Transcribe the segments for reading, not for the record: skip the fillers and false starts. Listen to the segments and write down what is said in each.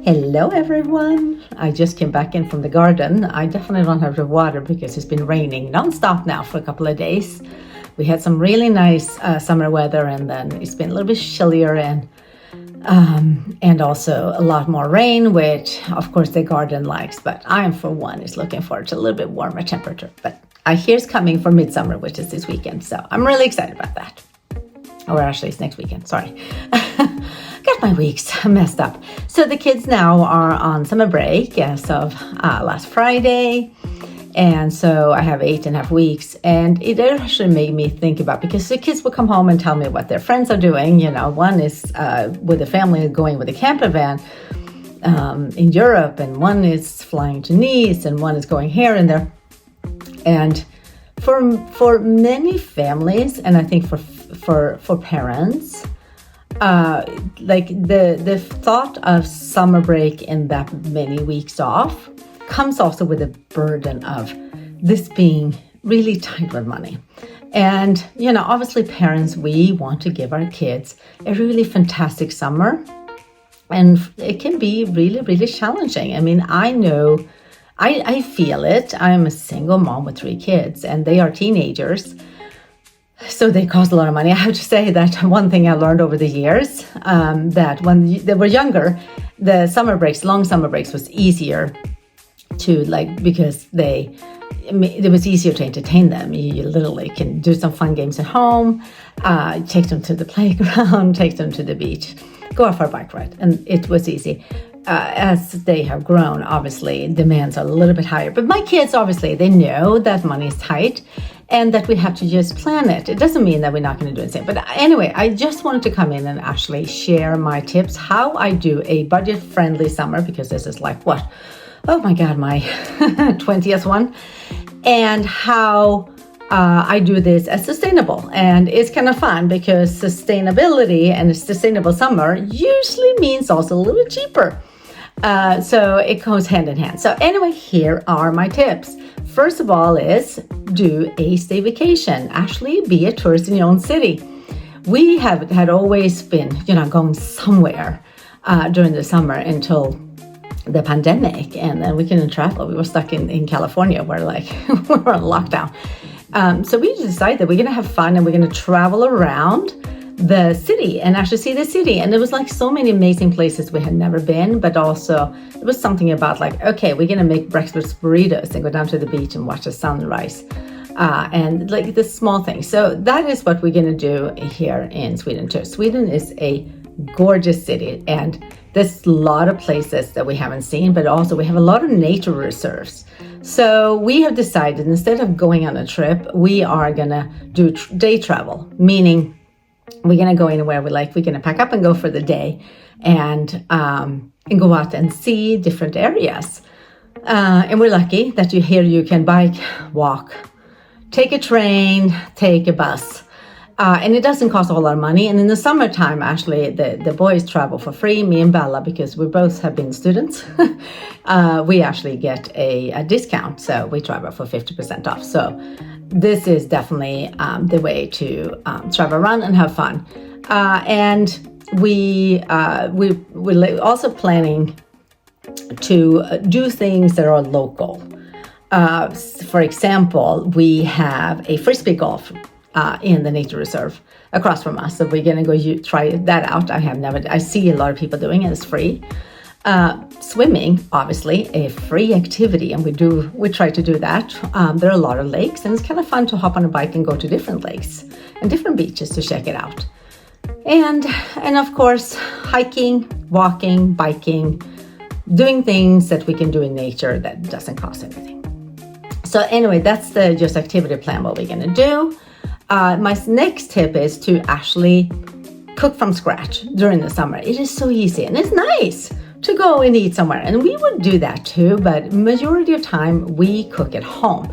Hello everyone! I just came back in from the garden. I definitely don't have the water because it's been raining non-stop now for a couple of days. We had some really nice summer weather, and then it's been a little bit chillier and also a lot more rain, which of course the garden likes, but I for one is looking forward to a little bit warmer temperature. But I hear it's coming for midsummer, which is this weekend, so I'm really excited about that. Or actually it's next weekend, sorry. Got my weeks messed up. So the kids now are on summer break as of last Friday. And so I have 8.5 weeks, and it actually made me think about, because the kids will come home and tell me what their friends are doing. You know, one is with a family going with a camper van in Europe, and one is flying to Nice, and one is going here and there. And for many families, and I think for parents, like the thought of summer break and that many weeks off comes also with a burden of this being really tight with money. And, you know, obviously parents, we want to give our kids a really fantastic summer, and it can be really, really challenging. I mean, I know, I feel it. I'm a single mom with 3 kids, and they are teenagers. So they cost a lot of money. I have to say that one thing I learned over the years, that when they were younger, the summer breaks, long summer breaks, was easier to because it was easier to entertain them. You literally can do some fun games at home, take them to the playground, take them to the beach, go out for a bike ride, and it was easy. As they have grown, obviously demands are a little bit higher. But my kids, obviously, they know that money is tight and that we have to just plan it. It doesn't mean that we're not going to do anything. But anyway, I just wanted to come in and actually share my tips, how I do a budget-friendly summer, because this is like what? Oh my God, my 20th one. And how I do this as sustainable. And it's kind of fun because sustainability and a sustainable summer usually means also a little bit cheaper. So it goes hand in hand. So anyway, here are my tips. First of all is do a staycation. Actually be a tourist in your own city. We had always been, going somewhere during the summer until the pandemic, and then we couldn't travel. We were stuck in California where we were on lockdown. So we decided that we're going to have fun and we're going to travel around the city and actually see the city. And there was so many amazing places we had never been, but also it was something about okay, we're going to make breakfast burritos and go down to the beach and watch the sunrise. And the small things. So that is what we're going to do here in Sweden too. Sweden is a gorgeous city, and there's a lot of places that we haven't seen, but also we have a lot of nature reserves. So we have decided, instead of going on a trip, we are gonna do day travel, meaning we're gonna go anywhere we like. We're gonna pack up and go for the day, and go out and see different areas. And we're lucky that you can bike, walk, take a train, take a bus. And it doesn't cost a whole lot of money. And in the summertime, actually, the boys travel for free, me and Bella, because we both have been students. We actually get a discount, so we travel for 50% off. So this is definitely the way to travel around and have fun. And we're also planning to do things that are local. For example, we have a frisbee golf in the nature reserve across from us. So we're going to go try that out. I see a lot of people doing it. It's free. Swimming, obviously, a free activity, and we try to do that. There are a lot of lakes, and it's kind of fun to hop on a bike and go to different lakes and different beaches to check it out. And of course, hiking, walking, biking, doing things that we can do in nature that doesn't cost anything. So anyway, that's the just activity plan, what we're going to do. My next tip is to actually cook from scratch during the summer. It is so easy, and it's nice to go and eat somewhere. And we would do that too, but majority of time we cook at home.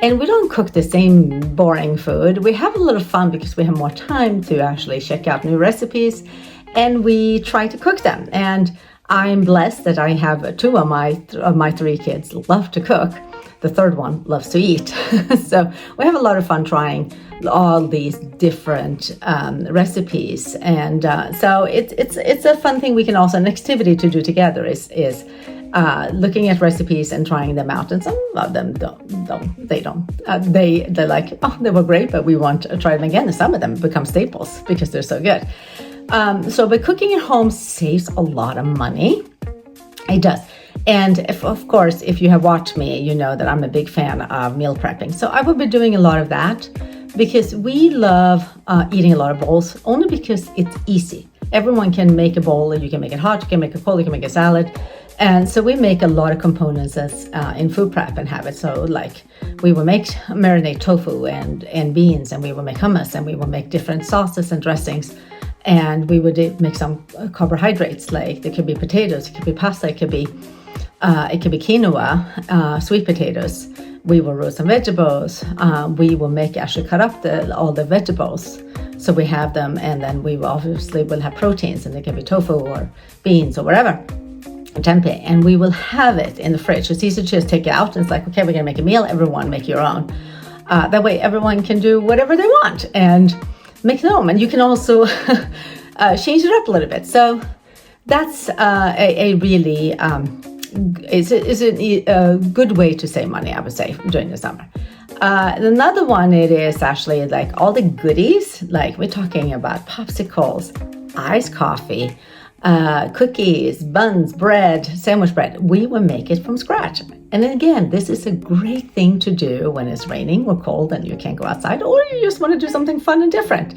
And we don't cook the same boring food. We have a little fun because we have more time to actually check out new recipes, and we try to cook them. And I'm blessed that I have 2 of my 3 kids love to cook. the third one loves to eat. So we have a lot of fun trying all these different recipes, and so it's a fun thing. We can also, an activity to do together is looking at recipes and trying them out, and some of them they're like, oh, they were great, but we want to try them again. And some of them become staples because they're so good. But cooking at home saves a lot of money. It does. And of course, if you have watched me, you know that I'm a big fan of meal prepping. So I will be doing a lot of that because we love eating a lot of bowls, only because it's easy. Everyone can make a bowl. You can make it hot, you can make it cold, you can make a salad. And so we make a lot of components as in food prep and have it. So like we will marinate tofu and beans, and we will make hummus, and we will make different sauces and dressings. And we would make some carbohydrates, like there could be potatoes, it could be pasta, it could be quinoa, sweet potatoes. We will roast some vegetables. We will actually cut up all the vegetables, so we have them, and then we will have proteins, and it can be tofu or beans or whatever, tempeh, and we will have it in the fridge. It's easy to just take it out, and it's like, okay, we're gonna make a meal. Everyone make your own. That way, everyone can do whatever they want and make it home, and you can also change it up a little bit. So that's a really is a good way to save money, I would say, during the summer. Another one, it is actually like all the goodies, like we're talking about popsicles, iced coffee, cookies, buns, bread, sandwich bread. We will make it from scratch. And again, this is a great thing to do when it's raining or cold and you can't go outside, or you just want to do something fun and different.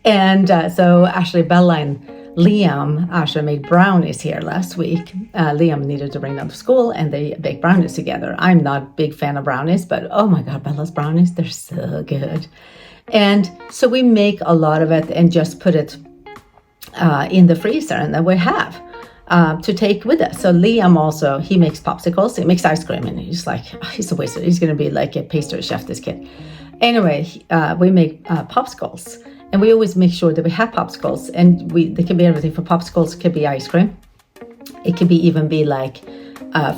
And so actually Bella and Liam actually made brownies here last week. Liam needed to bring them to school, and they baked brownies together. I'm not a big fan of brownies, but oh my God, Bella's brownies, they're so good. And so we make a lot of it and just put it in the freezer, and then we have to take with us. So Liam also, he makes popsicles, he makes ice cream, and he's like, oh, he's a wizard. He's going to be like a pastry chef, this kid. Anyway, we make popsicles. And we always make sure that we have popsicles, and they can be everything from popsicles. It could be ice cream. It could even be like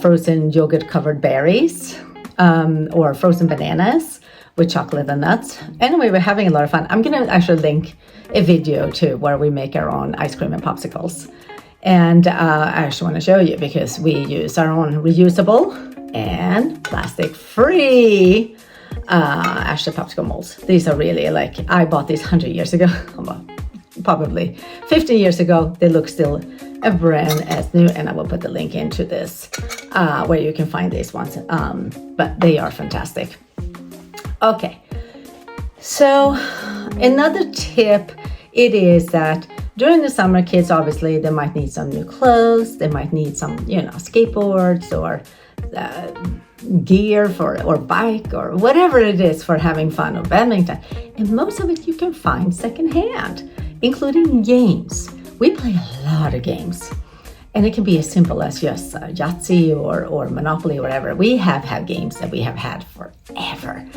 frozen yogurt covered berries, or frozen bananas with chocolate and nuts. Anyway, we're having a lot of fun. I'm going to actually link a video to where we make our own ice cream and popsicles. And I actually want to show you, because we use our own reusable and plastic free actually popsicle molds. These are really like, I bought these 100 years ago, probably 15 years ago. They look still a brand as new, and I will put the link into this where you can find these ones, but they are fantastic. Okay, so another tip, it is that during the summer, kids, obviously, they might need some new clothes, they might need some, skateboards or gear or bike or whatever it is for having fun, or badminton. And most of it you can find secondhand, including games. We play a lot of games, and it can be as simple as just Yahtzee or Monopoly or whatever. We have had games that we have had forever,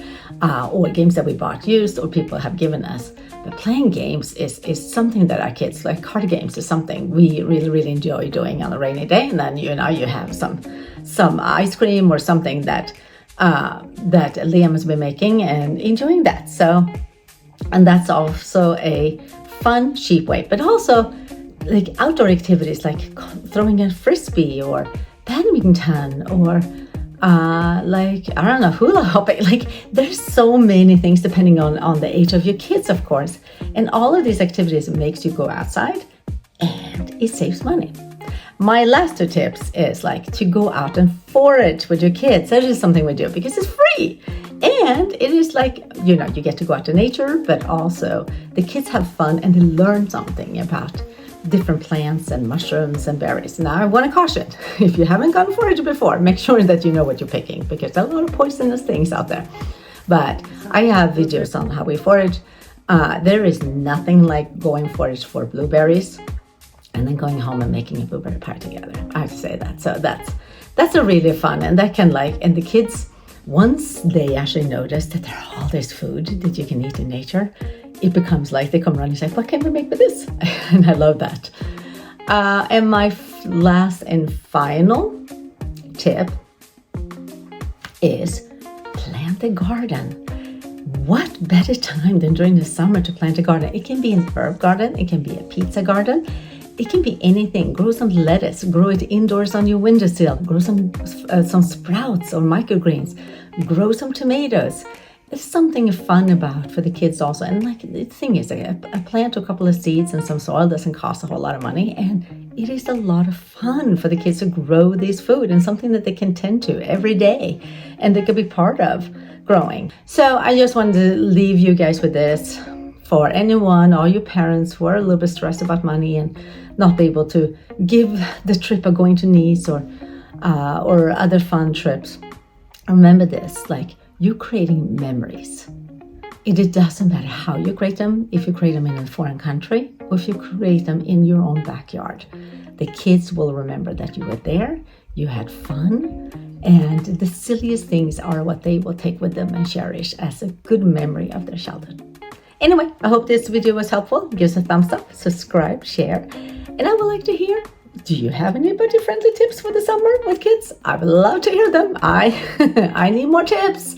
or games that we bought used or people have given us. But playing games is something that our kids like. Card games is something we really, really enjoy doing on a rainy day. And then, you have some ice cream or something that Liam has been making and enjoying that. So, and that's also a fun, cheap way. But also like outdoor activities like throwing a frisbee or badminton or hula hooping. Like there's so many things depending on the age of your kids, of course. And all of these activities makes you go outside, and it saves money. My last two tips is like to go out and forage with your kids. That is something we do because it's free. And it is like, you get to go out to nature, but also the kids have fun and they learn something about different plants and mushrooms and berries. Now I want to caution, if you haven't gone forage before, make sure that you know what you're picking, because there are a lot of poisonous things out there. But I have videos on how we forage. There is nothing like going forage for blueberries and then going home and making a blueberry pie together. I have to say that. So that's a really fun, and that can and the kids, once they actually notice that there are all this food that you can eat in nature, it becomes like they come around and say, what can we make with this? And I love that. And my last and final tip is plant a garden. What better time than during the summer to plant a garden? It can be an herb garden, it can be a pizza garden, it can be anything. Grow some lettuce, grow it indoors on your windowsill, grow some sprouts or microgreens, grow some tomatoes. There's something fun about for the kids also. And like the thing is, a plant a couple of seeds and some soil doesn't cost a whole lot of money, and it is a lot of fun for the kids to grow this food and something that they can tend to every day and they could be part of growing. So I just wanted to leave you guys with this. For anyone, all your parents who are a little bit stressed about money and not be able to give the trip of going to Nice or other fun trips, remember this, like, you're creating memories. It doesn't matter how you create them, if you create them in a foreign country or if you create them in your own backyard. The kids will remember that you were there, you had fun, and the silliest things are what they will take with them and cherish as a good memory of their childhood. Anyway, I hope this video was helpful. Give us a thumbs up, subscribe, share, and I would like to hear, do you have any budget-friendly tips for the summer with kids? I would love to hear them. I need more tips.